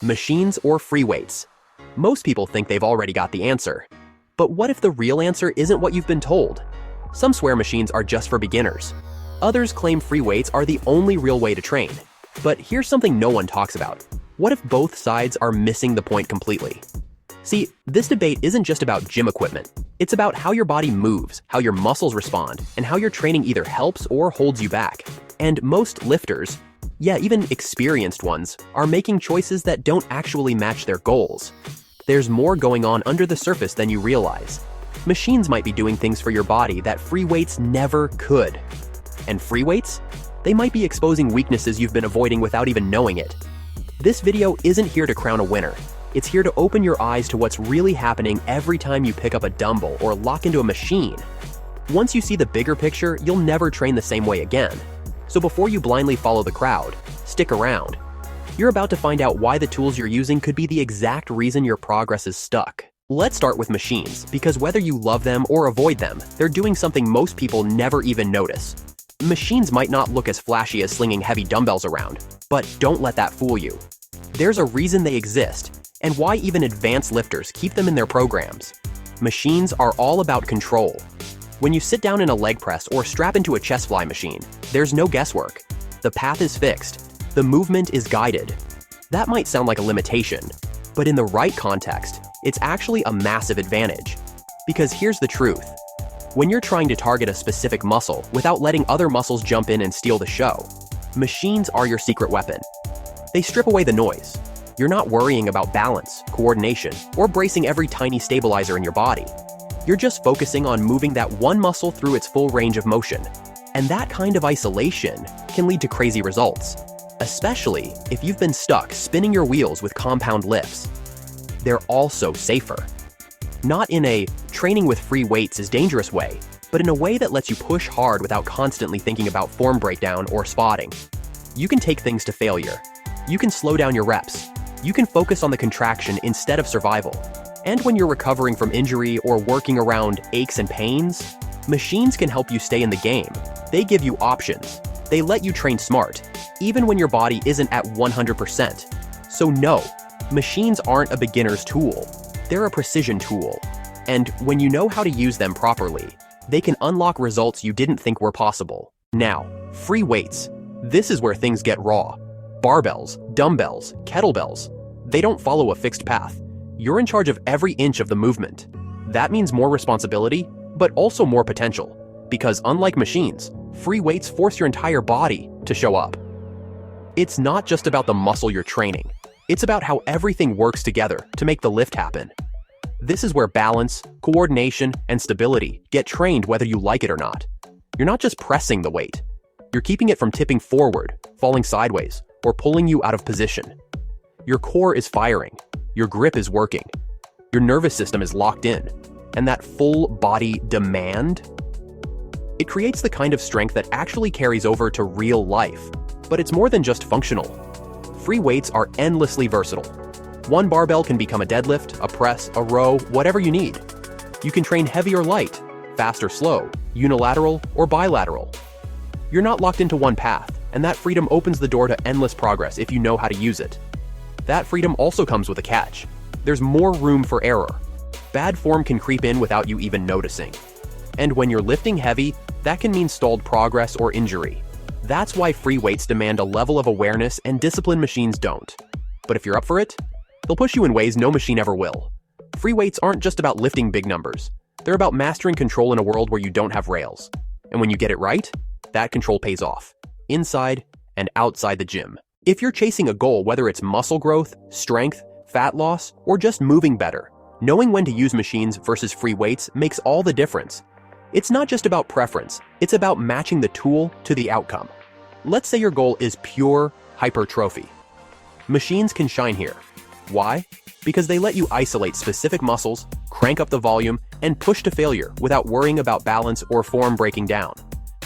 Machines or free weights? Most people think they've already got the answer. But what if the real answer isn't what you've been told? Some swear machines are just for beginners. Others claim free weights are the only real way to train. But here's something no one talks about. What if both sides are missing the point completely? See, this debate isn't just about gym equipment. It's about how your body moves, how your muscles respond, and how your training either helps or holds you back. And most lifters, yeah, even experienced ones, are making choices that don't actually match their goals. There's more going on under the surface than you realize. Machines might be doing things for your body that free weights never could. And free weights? They might be exposing weaknesses you've been avoiding without even knowing it. This video isn't here to crown a winner. It's here to open your eyes to what's really happening every time you pick up a dumbbell or lock into a machine. Once you see the bigger picture, you'll never train the same way again. So before you blindly follow the crowd, stick around. You're about to find out why the tools you're using could be the exact reason your progress is stuck. Let's start with machines, because whether you love them or avoid them, they're doing something most people never even notice. Machines might not look as flashy as slinging heavy dumbbells around, but don't let that fool you. There's a reason they exist, and why even advanced lifters keep them in their programs. Machines are all about control. When you sit down in a leg press or strap into a chest fly machine, there's no guesswork. The path is fixed. The movement is guided. That might sound like a limitation, but in the right context, it's actually a massive advantage. Because here's the truth. When you're trying to target a specific muscle without letting other muscles jump in and steal the show, machines are your secret weapon. They strip away the noise. You're not worrying about balance, coordination, or bracing every tiny stabilizer in your body. You're just focusing on moving that one muscle through its full range of motion. And that kind of isolation can lead to crazy results, especially if you've been stuck spinning your wheels with compound lifts. They're also safer. Not in a training with free weights is dangerous way, but in a way that lets you push hard without constantly thinking about form breakdown or spotting. You can take things to failure. You can slow down your reps. You can focus on the contraction instead of survival. And when you're recovering from injury or working around aches and pains, machines can help you stay in the game. They give you options. They let you train smart, even when your body isn't at 100%. So no, machines aren't a beginner's tool. They're a precision tool. And when you know how to use them properly, they can unlock results you didn't think were possible. Now, free weights. This is where things get raw. Barbells, dumbbells, kettlebells. They don't follow a fixed path. You're in charge of every inch of the movement. That means more responsibility, but also more potential. Because unlike machines, free weights force your entire body to show up. It's not just about the muscle you're training. It's about how everything works together to make the lift happen. This is where balance, coordination, and stability get trained whether you like it or not. You're not just pressing the weight. You're keeping it from tipping forward, falling sideways, or pulling you out of position. Your core is firing. Your grip is working. Your nervous system is locked in. And that full body demand? It creates the kind of strength that actually carries over to real life. But it's more than just functional. Free weights are endlessly versatile. One barbell can become a deadlift, a press, a row, whatever you need. You can train heavy or light, fast or slow, unilateral or bilateral. You're not locked into one path, and that freedom opens the door to endless progress if you know how to use it. That freedom also comes with a catch. There's more room for error. Bad form can creep in without you even noticing. And when you're lifting heavy, that can mean stalled progress or injury. That's why free weights demand a level of awareness and discipline machines don't. But if you're up for it, they'll push you in ways no machine ever will. Free weights aren't just about lifting big numbers. They're about mastering control in a world where you don't have rails. And when you get it right, that control pays off, inside and outside the gym. If you're chasing a goal, whether it's muscle growth, strength, fat loss, or just moving better, knowing when to use machines versus free weights makes all the difference. It's not just about preference, it's about matching the tool to the outcome. Let's say your goal is pure hypertrophy. Machines can shine here. Why? Because they let you isolate specific muscles, crank up the volume, and push to failure without worrying about balance or form breaking down.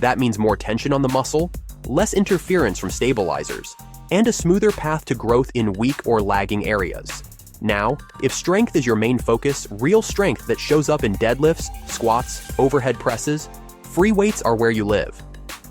That means more tension on the muscle, less interference from stabilizers, and a smoother path to growth in weak or lagging areas. Now, if strength is your main focus, real strength that shows up in deadlifts, squats, overhead presses, free weights are where you live.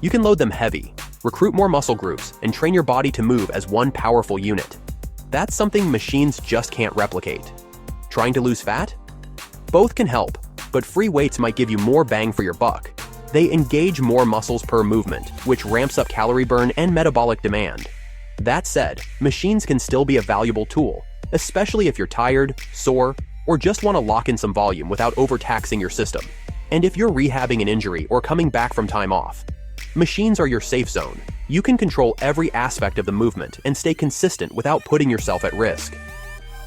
You can load them heavy, recruit more muscle groups, and train your body to move as one powerful unit. That's something machines just can't replicate. Trying to lose fat? Both can help, but free weights might give you more bang for your buck. They engage more muscles per movement, which ramps up calorie burn and metabolic demand. That said, machines can still be a valuable tool, especially if you're tired, sore, or just want to lock in some volume without overtaxing your system. And if you're rehabbing an injury or coming back from time off, machines are your safe zone. You can control every aspect of the movement and stay consistent without putting yourself at risk.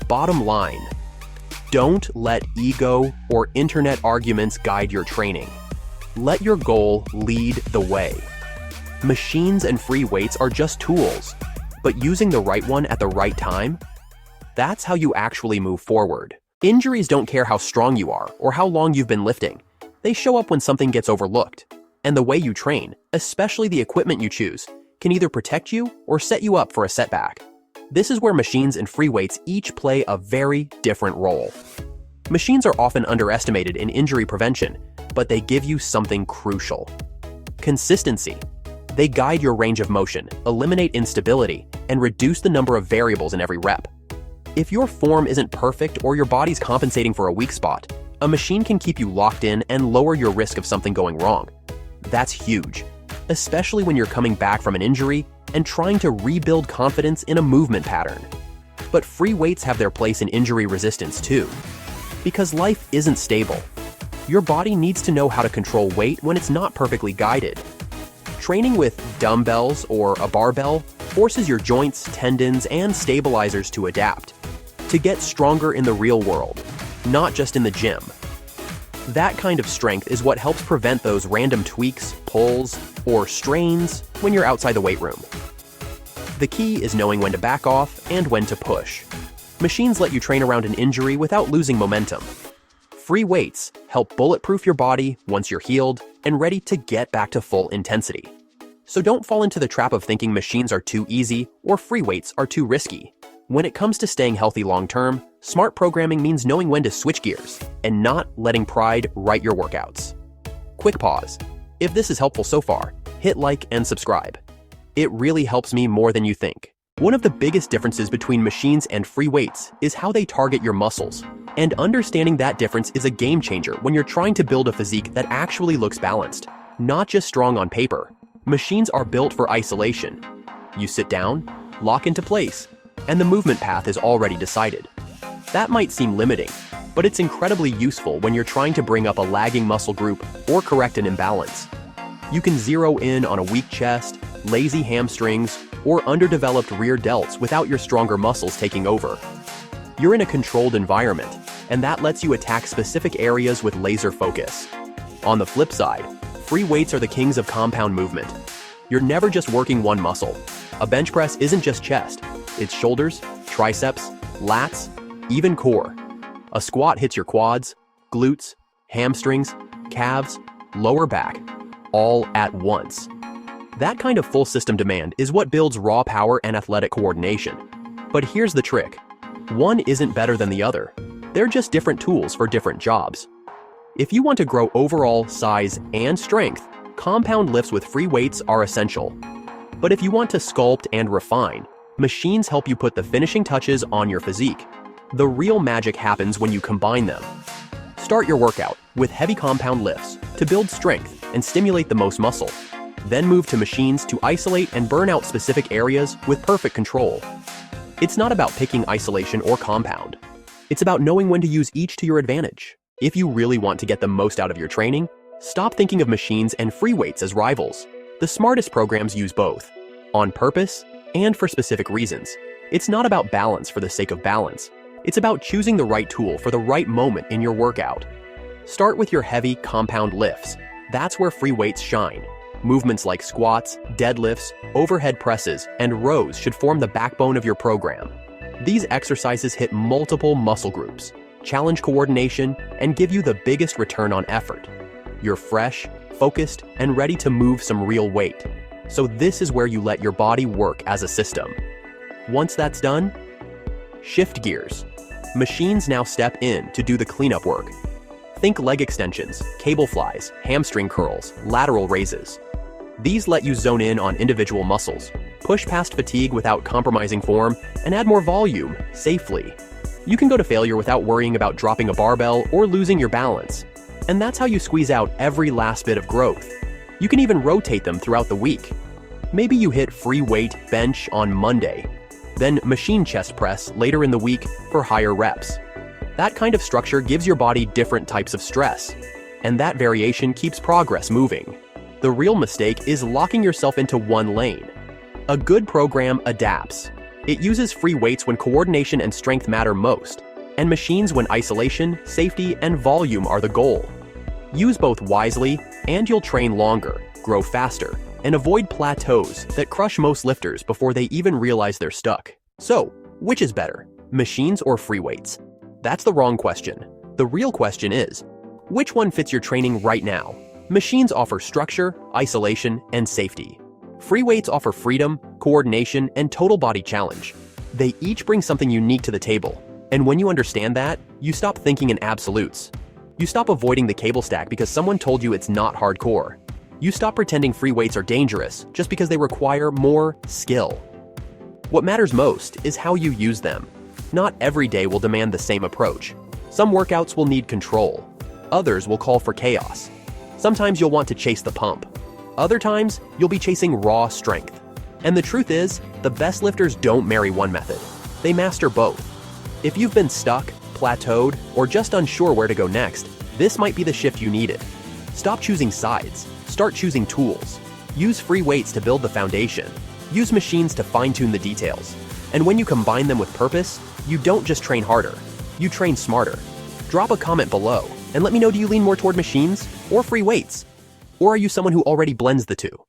Bottom line, don't let ego or internet arguments guide your training. Let your goal lead the way. Machines and free weights are just tools, but using the right one at the right time, that's how you actually move forward. Injuries don't care how strong you are or how long you've been lifting. They show up when something gets overlooked. And the way you train, especially the equipment you choose, can either protect you or set you up for a setback. This is where machines and free weights each play a very different role. Machines are often underestimated in injury prevention, but they give you something crucial: consistency. They guide your range of motion, eliminate instability, and reduce the number of variables in every rep. If your form isn't perfect or your body's compensating for a weak spot, a machine can keep you locked in and lower your risk of something going wrong. That's huge, especially when you're coming back from an injury and trying to rebuild confidence in a movement pattern. But free weights have their place in injury resistance too, because life isn't stable. Your body needs to know how to control weight when it's not perfectly guided. Training with dumbbells or a barbell forces your joints, tendons, and stabilizers to adapt, to get stronger in the real world, not just in the gym. That kind of strength is what helps prevent those random tweaks, pulls, or strains when you're outside the weight room. The key is knowing when to back off and when to push. Machines let you train around an injury without losing momentum. Free weights help bulletproof your body once you're healed and ready to get back to full intensity. So don't fall into the trap of thinking machines are too easy or free weights are too risky. When it comes to staying healthy long-term, smart programming means knowing when to switch gears and not letting pride write your workouts. Quick pause. If this is helpful so far, hit like and subscribe. It really helps me more than you think. One of the biggest differences between machines and free weights is how they target your muscles. And understanding that difference is a game changer when you're trying to build a physique that actually looks balanced, not just strong on paper. Machines are built for isolation. You sit down, lock into place, and the movement path is already decided. That might seem limiting, but it's incredibly useful when you're trying to bring up a lagging muscle group or correct an imbalance. You can zero in on a weak chest, lazy hamstrings, or underdeveloped rear delts without your stronger muscles taking over. You're in a controlled environment, and that lets you attack specific areas with laser focus. On the flip side, free weights are the kings of compound movement. You're never just working one muscle. A bench press isn't just chest. It's shoulders, triceps, lats, even core. A squat hits your quads, glutes, hamstrings, calves, lower back, all at once. That kind of full system demand is what builds raw power and athletic coordination. But here's the trick. One isn't better than the other. They're just different tools for different jobs. If you want to grow overall size and strength, compound lifts with free weights are essential. But if you want to sculpt and refine, machines help you put the finishing touches on your physique. The real magic happens when you combine them. Start your workout with heavy compound lifts to build strength and stimulate the most muscle. Then move to machines to isolate and burn out specific areas with perfect control. It's not about picking isolation or compound. It's about knowing when to use each to your advantage. If you really want to get the most out of your training, stop thinking of machines and free weights as rivals. The smartest programs use both, on purpose and for specific reasons. It's not about balance for the sake of balance. It's about choosing the right tool for the right moment in your workout. Start with your heavy compound lifts. That's where free weights shine. Movements like squats, deadlifts, overhead presses, and rows should form the backbone of your program. These exercises hit multiple muscle groups, challenge coordination, and give you the biggest return on effort. You're fresh, focused, and ready to move some real weight. So this is where you let your body work as a system. Once that's done, shift gears. Machines now step in to do the cleanup work. Think leg extensions, cable flies, hamstring curls, lateral raises. These let you zone in on individual muscles, push past fatigue without compromising form, and add more volume, safely. You can go to failure without worrying about dropping a barbell or losing your balance. And that's how you squeeze out every last bit of growth. You can even rotate them throughout the week. Maybe you hit free weight bench on Monday, then machine chest press later in the week for higher reps. That kind of structure gives your body different types of stress, and that variation keeps progress moving. The real mistake is locking yourself into one lane. A good program adapts. It uses free weights when coordination and strength matter most, and machines when isolation, safety, and volume are the goal. Use both wisely, and you'll train longer, grow faster, and avoid plateaus that crush most lifters before they even realize they're stuck. So, which is better, machines or free weights? That's the wrong question. The real question is, which one fits your training right now? Machines offer structure, isolation, and safety. Free weights offer freedom, coordination, and total body challenge. They each bring something unique to the table, and when you understand that, you stop thinking in absolutes. You stop avoiding the cable stack because someone told you it's not hardcore. You stop pretending free weights are dangerous just because they require more skill. What matters most is how you use them. Not every day will demand the same approach. Some workouts will need control. Others will call for chaos. Sometimes you'll want to chase the pump. Other times, you'll be chasing raw strength. And the truth is, the best lifters don't marry one method. They master both. If you've been stuck, plateaued, or just unsure where to go next, this might be the shift you needed. Stop choosing sides. Start choosing tools. Use free weights to build the foundation. Use machines to fine-tune the details. And when you combine them with purpose, you don't just train harder, you train smarter. Drop a comment below and let me know, do you lean more toward machines or free weights? Or are you someone who already blends the two?